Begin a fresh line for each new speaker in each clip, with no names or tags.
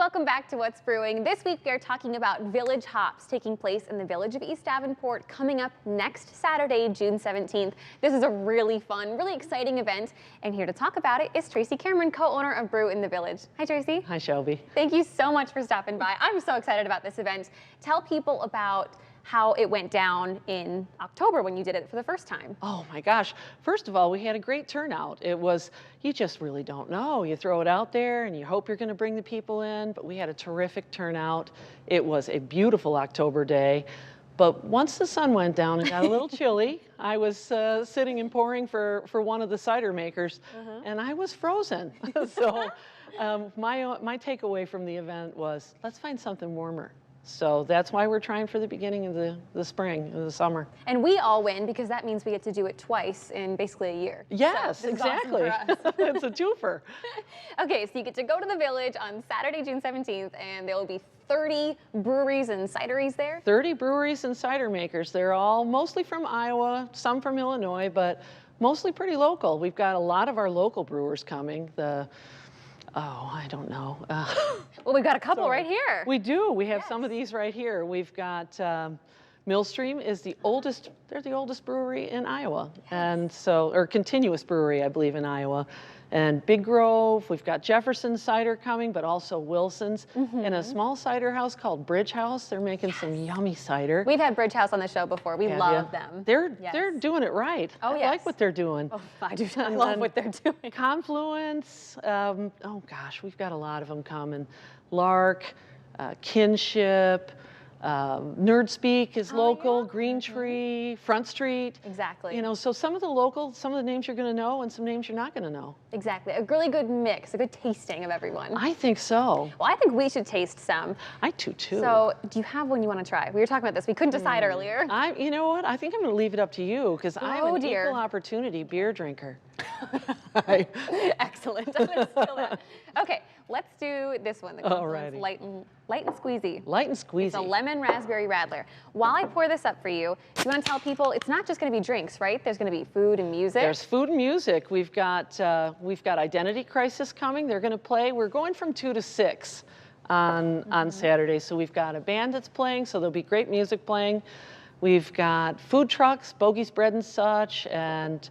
welcome back to What's Brewing. This week we are talking about Village Hops taking place in the village of East Davenport coming up next Saturday, June 17th. This is a really fun, really exciting event, and here to talk about it is Tracy Cameron, co-owner of Brew in the Village. Hi, Tracy.
Hi, Shelby.
Thank you so much for stopping by. I'm so excited about this event. Tell people about how it went down in October when you did it for the first time.
Oh my gosh. First of all, we had a great turnout. You just really don't know. You throw it out there and you hope you're going to bring the people in, but we had a terrific turnout. It was a beautiful October day. But once the sun went down and got a little chilly, I was sitting and pouring for one of the cider makers, and I was frozen. So my takeaway from the event was, let's find something warmer. So that's why we're trying for the beginning of the spring, of the summer.
And we all win because that means we get to do it twice in basically a year.
Yes,
so
exactly.
Awesome for us.
It's a twofer.
Okay, so you get to go to the village on Saturday, June 17th, and there will be 30 breweries and cideries there. 30
breweries and cider makers. They're all mostly from Iowa, some from Illinois, but mostly pretty local. We've got a lot of our local brewers coming. I don't know.
Well, we've got a couple right here.
We do. We have some of these right here. We've got Millstream is the oldest. They're the oldest brewery in Iowa, and so or continuous brewery, I believe, in Iowa. And Big Grove. We've got Jefferson Cider coming, but also Wilson's, and a small cider house called Bridge House. They're making some yummy cider.
We've had Bridge House on the show before. We love them.
They're doing it right.
Oh,
I like what they're doing.
Oh, I do love what they're doing.
Confluence. Oh gosh, we've got a lot of them coming. Lark, Kinship. Nerd Speak is local, Green Tree, Front Street.
Exactly.
You know, so some of the names you're going to know and some names you're not going to know.
Exactly. A really good mix, a good tasting of everyone.
I think so.
Well, I think we should taste some.
I do too.
So, do you have one you want to try? We were talking about this. We couldn't decide earlier.
You know what? I think I'm going to leave it up to you because I'm an equal opportunity beer drinker.
Excellent. I'm going to steal that. Okay, let's do this one. The light and squeezy.
Light and squeezy.
It's a lemon raspberry radler. While I pour this up for you, do you want to tell people it's not just going to be drinks, right? There's going to be food and music.
There's food and music. We've got Identity Crisis coming. They're going to play. We're going from 2 to 6 on Saturday. So we've got a band that's playing. So there'll be great music playing. We've got food trucks, Bogey's Bread and such, and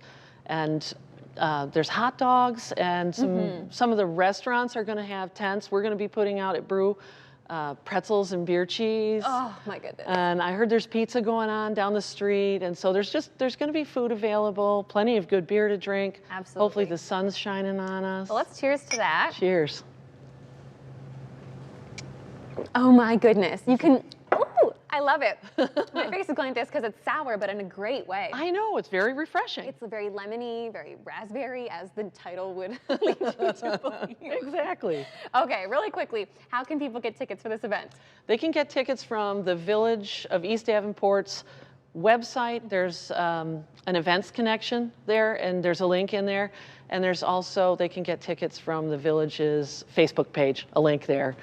there's hot dogs, and some of the restaurants are going to have tents. We're going to be putting out at Brew pretzels and beer cheese.
Oh my goodness.
And I heard there's pizza going on down the street, and so there's going to be food available, plenty of good beer to drink.
Absolutely.
Hopefully the sun's shining on us.
Well, let's cheers to that.
Cheers.
Oh my goodness. You can, ooh, I love it. My face is going like this because it's sour, but in a great way.
I know, it's very refreshing.
It's very lemony, very raspberry, as the title would lead you to believe.
Exactly.
Okay, really quickly, how can people get tickets for this event?
They can get tickets from the Village of East Davenport's website. There's an events connection there, and there's a link in there. And there's also, they can get tickets from the Village's Facebook page, a link there.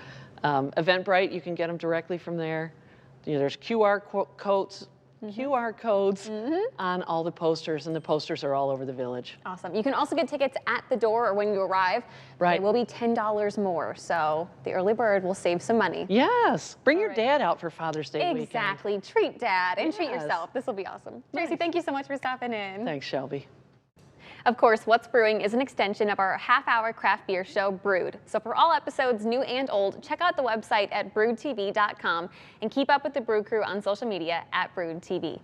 Eventbrite, you can get them directly from there. You know, there's QR codes on all the posters, and the posters are all over the village.
Awesome. You can also get tickets at the door or when you arrive.
Right.
They will be $10 more, so the early bird will save some money.
Yes. Bring your dad out for Father's Day weekend.
Exactly. Treat Dad and treat yourself. This will be awesome.
Nice.
Tracy, thank you so much for stopping in.
Thanks, Shelby.
Of course, What's Brewing is an extension of our half-hour craft beer show, Brewed. So for all episodes, new and old, check out the website at brewedtv.com and keep up with the Brew Crew on social media at BrewedTV.